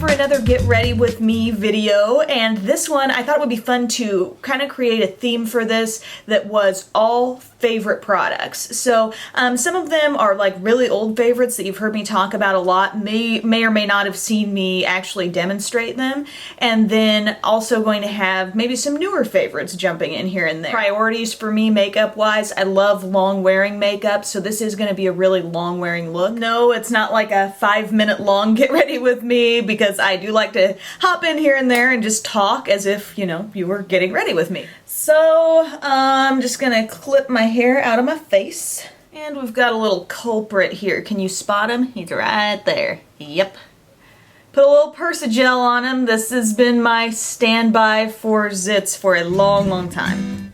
for another get ready with me video, and this one I thought it would be fun to kind of create a theme for this that was all favorite products. So some of them are like really old favorites that you've heard me talk about a lot, may or may not have seen me actually demonstrate them, and then also going to have maybe some newer favorites jumping in here and there. Priorities for me makeup wise, I love long wearing makeup, so this is going to be a really long wearing look. No, it's not like a 5-minute long get ready with me, because I do like to hop in here and there and just talk as if, you know, you were getting ready with me. So I'm just gonna clip my hair out of my face, and we've got a little culprit here. Can you spot him? He's right there. Yep. Put a little PersaGel on him. This has been my standby for zits for a long time.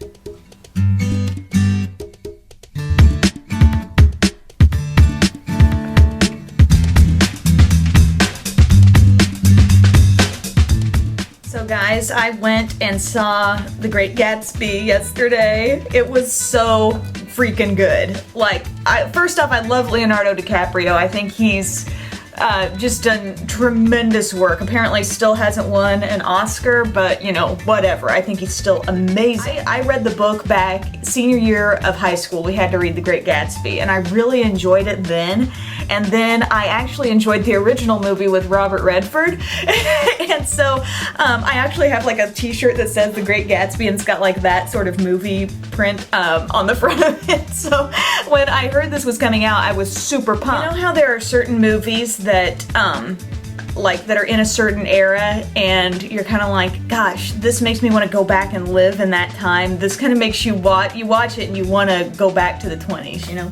So guys, I went and saw The Great Gatsby yesterday. It was so freaking good. Like, first off, I love Leonardo DiCaprio. I think he's just done tremendous work. Apparently still hasn't won an Oscar, but you know, whatever. I think he's still amazing. I read the book back senior year of high school. We had to read The Great Gatsby, and I really enjoyed it then. And then I actually enjoyed the original movie with Robert Redford. And so I actually have like a t-shirt that says The Great Gatsby, and it's got like that sort of movie print on the front of it. So when I heard this was coming out, I was super pumped. You know how there are certain movies that that are in a certain era, and you're kind of like, gosh, this makes me want to go back and live in that time. This kind of makes you watch it and you want to go back to the 20s, you know?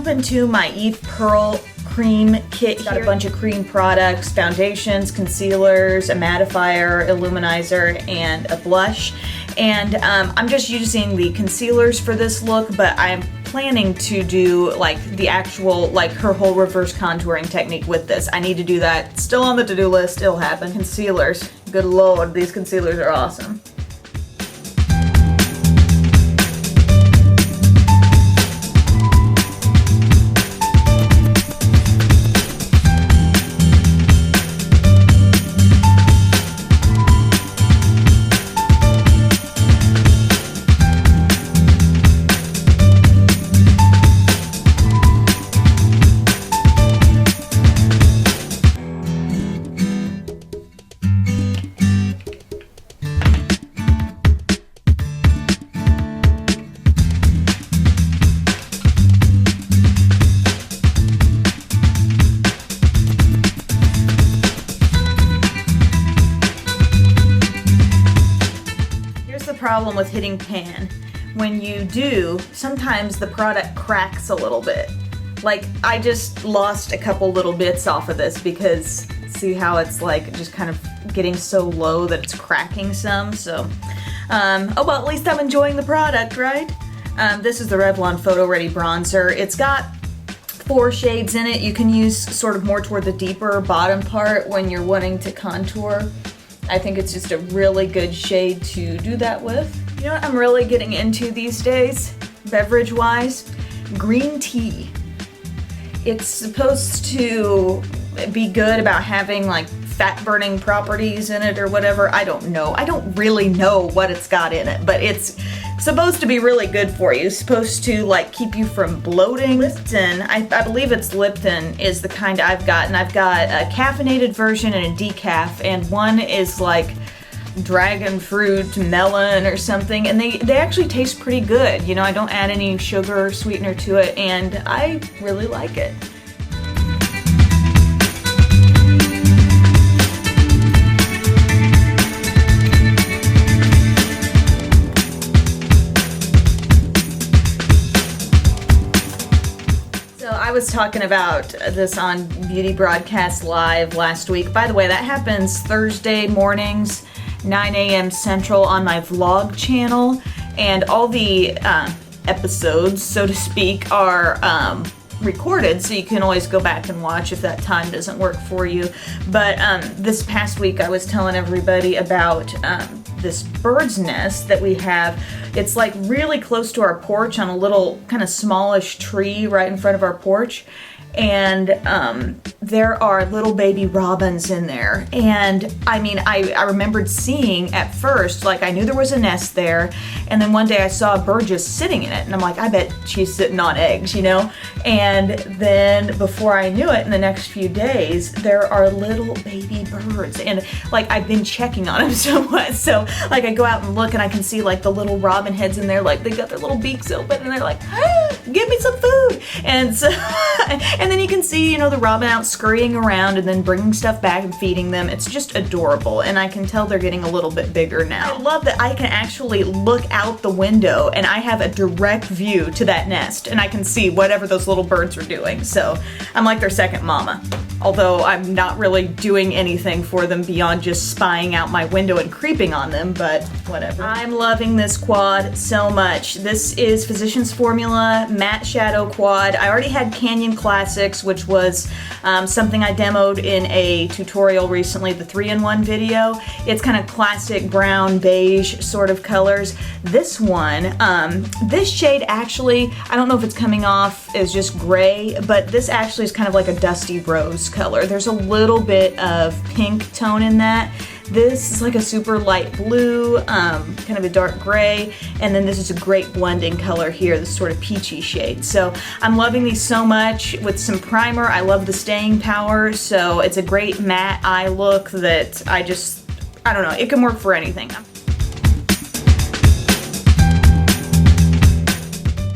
Into my Eve Pearl cream kit. Got a bunch of cream products, foundations, concealers, a mattifier, illuminizer, and a blush. And I'm just using the concealers for this look, but I'm planning to do like the actual, like her whole reverse contouring technique with this. I need to do that. Still on the to-do list, it'll happen. Concealers, good lord, these concealers are awesome. Problem with hitting pan. When you do, sometimes the product cracks a little bit. Like, I just lost a couple little bits off of this because see how it's like just kind of getting so low that it's cracking some, so oh well, at least I'm enjoying the product, right? This is the Revlon PhotoReady bronzer. It's got 4 shades in it. You can use sort of more toward the deeper bottom part when you're wanting to contour. I think it's just a really good shade to do that with. You know what I'm really getting into these days, beverage-wise? Green tea. It's supposed to be good about having like fat-burning properties in it or whatever. I don't know. I don't really know what it's got in it, but it's supposed to be really good for you. It's supposed to like keep you from bloating. Lipton, I believe it's Lipton is the kind I've got, and I've got a caffeinated version and a decaf, and one is like dragon fruit melon or something, and they actually taste pretty good. You know, I don't add any sugar or sweetener to it, and I really like it. I was talking about this on Beauty Broadcast Live last week. By the way, that happens Thursday mornings, 9 a.m. Central on my vlog channel, and all the episodes, so to speak, are recorded, so you can always go back and watch if that time doesn't work for you. But this past week I was telling everybody about this bird's nest that we have. It's like really close to our porch on a little kind of smallish tree right in front of our porch. And there are little baby robins in there. And I mean, I remembered seeing at first, like I knew there was a nest there, and then one day I saw a bird just sitting in it, and I'm like, I bet she's sitting on eggs, you know? And then before I knew it, in the next few days, there are little baby birds, and like I've been checking on them so much. So like I go out and look, and I can see like the little robin heads in there, like they got their little beaks open, and they're like, ah, give me some food. And so and then you can see, you know, the robin out scurrying around and then bringing stuff back and feeding them. It's just adorable, and I can tell they're getting a little bit bigger now. I love that I can actually look out the window and I have a direct view to that nest, and I can see whatever those little birds are doing. So I'm like their second mama, although I'm not really doing anything for them beyond just spying out my window and creeping on them, but whatever. I'm loving this quad so much. This is Physicians Formula Matte Shadow Quad. I already had Canyon Classics, which was something I demoed in a tutorial recently, the 3-in-1 video. It's kind of classic brown beige sort of colors. This one, this shade actually, I don't know if it's coming off as just gray, but this actually is kind of like a dusty rose color. There's a little bit of pink tone in that. This is like a super light blue, kind of a dark gray, and then this is a great blending color here, this sort of peachy shade. So I'm loving these so much. With some primer, I love the staying power, so it's a great matte eye look that I don't know, it can work for anything.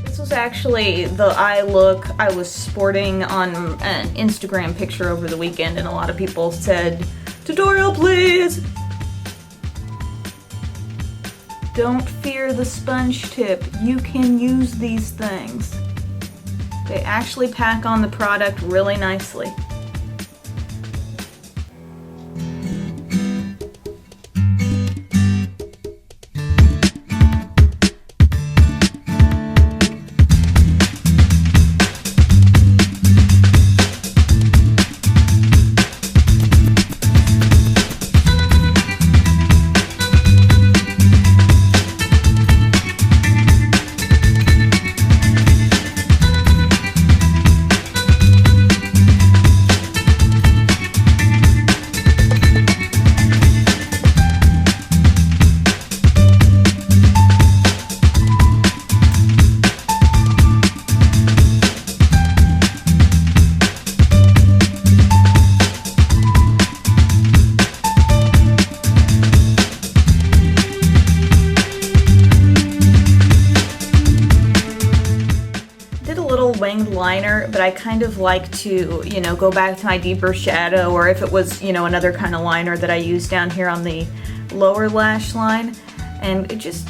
This was actually the eye look I was sporting on an Instagram picture over the weekend, and a lot of people said, tutorial please! Don't fear the sponge tip. You can use these things. They actually pack on the product really nicely. Liner, but I kind of like to, you know, go back to my deeper shadow, or if it was, you know, another kind of liner that I use down here on the lower lash line, and it just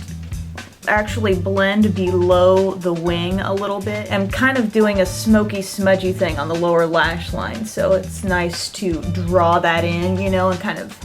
actually blend below the wing a little bit. I'm kind of doing a smoky, smudgy thing on the lower lash line, so it's nice to draw that in, you know, and kind of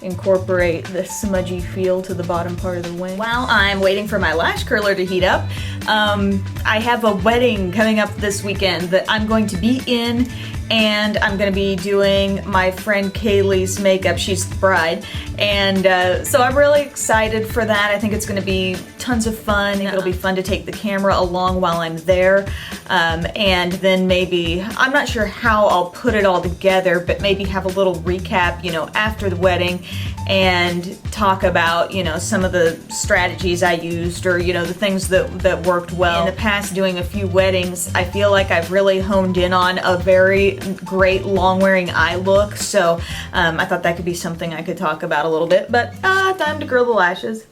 incorporate the smudgy feel to the bottom part of the wing. While I'm waiting for my lash curler to heat up, I have a wedding coming up this weekend that I'm going to be in, and I'm going to be doing my friend Kaylee's makeup. She's the bride, and so I'm really excited for that. I think it's going to be tons of fun. It'll be fun to take the camera along while I'm there, and then maybe, I'm not sure how I'll put it all together, but maybe have a little recap, you know, after the wedding, and talk about, you know, some of the strategies I used, or, you know, the things that worked well. In the past, doing a few weddings, I feel like I've really honed in on a very great long-wearing eye look, so I thought that could be something I could talk about a little bit, but time to curl the lashes.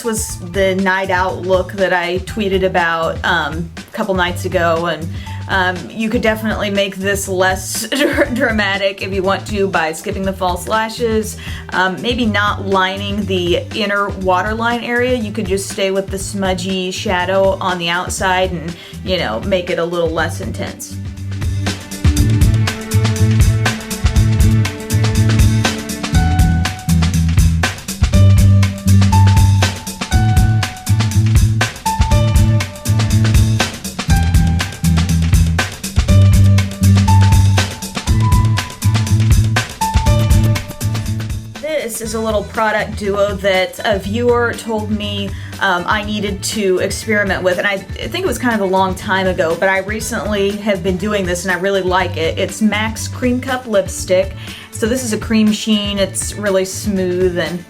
this was the night out look that I tweeted about a couple nights ago, and you could definitely make this less dramatic if you want to by skipping the false lashes, maybe not lining the inner waterline area. You could just stay with the smudgy shadow on the outside and, you know, make it a little less intense. This is a little product duo that a viewer told me I needed to experiment with, and I think it was kind of a long time ago, but I recently have been doing this and I really like it. It's MAC's Cream Cup Lipstick. So this is a cream sheen. It's really smooth and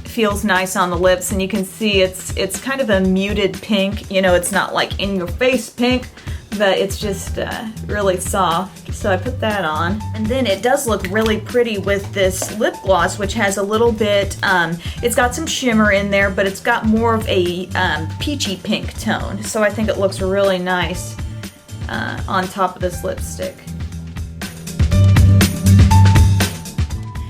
feels nice on the lips, and you can see it's kind of a muted pink. You know, it's not like in your face pink, but it's just really soft. So I put that on. And then it does look really pretty with this lip gloss, which has a little bit, it's got some shimmer in there, but it's got more of a peachy pink tone. So I think it looks really nice on top of this lipstick.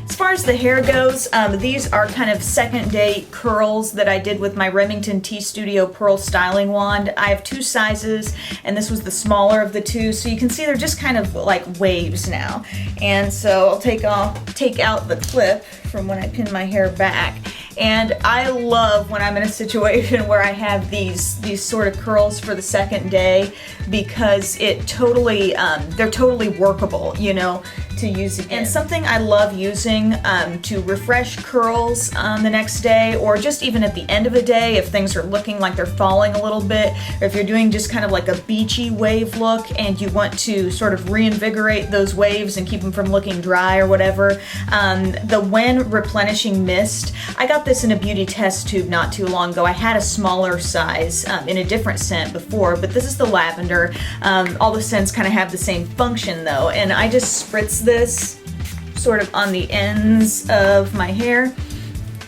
As far as the hair goes, these are kind of second day curls that I did with my Remington T Studio Pearl Styling Wand. I have two sizes, and this was the smaller of the two, so you can see they're just kind of like waves now. And so I'll take out the clip from when I pin my hair back. And I love when I'm in a situation where I have these sort of curls for the second day, because it totally, they're totally workable, you know, to use again. And something I love using to refresh curls the next day, or just even at the end of a day if things are looking like they're falling a little bit, or if you're doing just kind of like a beachy wave look and you want to sort of reinvigorate those waves and keep them from looking dry or whatever. The When Replenishing Mist, I got this in a beauty test tube not too long ago. I had a smaller size in a different scent before, but this is the lavender. All the scents kind of have the same function though, and I just spritz this sort of on the ends of my hair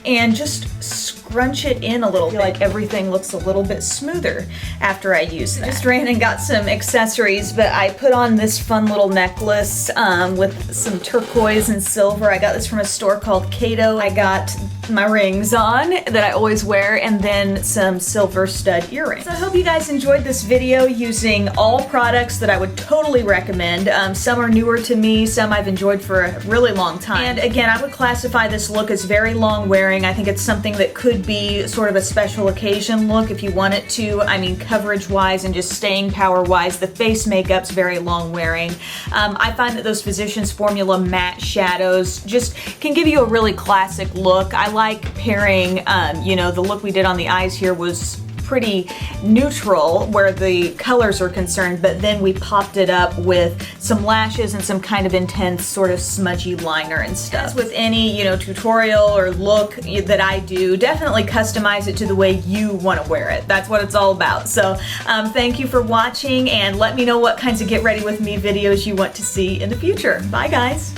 and just scrunch it in a little bit. Like everything looks a little bit smoother after I use that. I just ran and got some accessories, but I put on this fun little necklace with some turquoise and silver. I got this from a store called Cato. I got my rings on that I always wear, and then some silver stud earrings. So I hope you guys enjoyed this video using all products that I would totally recommend. Some are newer to me, some I've enjoyed for a really long time. And again, I would classify this look as very long wearing. I think it's something that could be sort of a special occasion look if you want it to. I mean, coverage wise and just staying power wise, the face makeup's very long wearing. I find that those Physicians Formula matte shadows just can give you a really classic look. I like pairing, you know, the look we did on the eyes here was pretty neutral where the colors are concerned, but then we popped it up with some lashes and some kind of intense sort of smudgy liner and stuff. As with any, you know, tutorial or look that I do, definitely customize it to the way you want to wear it. That's what it's all about. So thank you for watching, and let me know what kinds of get ready with me videos you want to see in the future. Bye guys.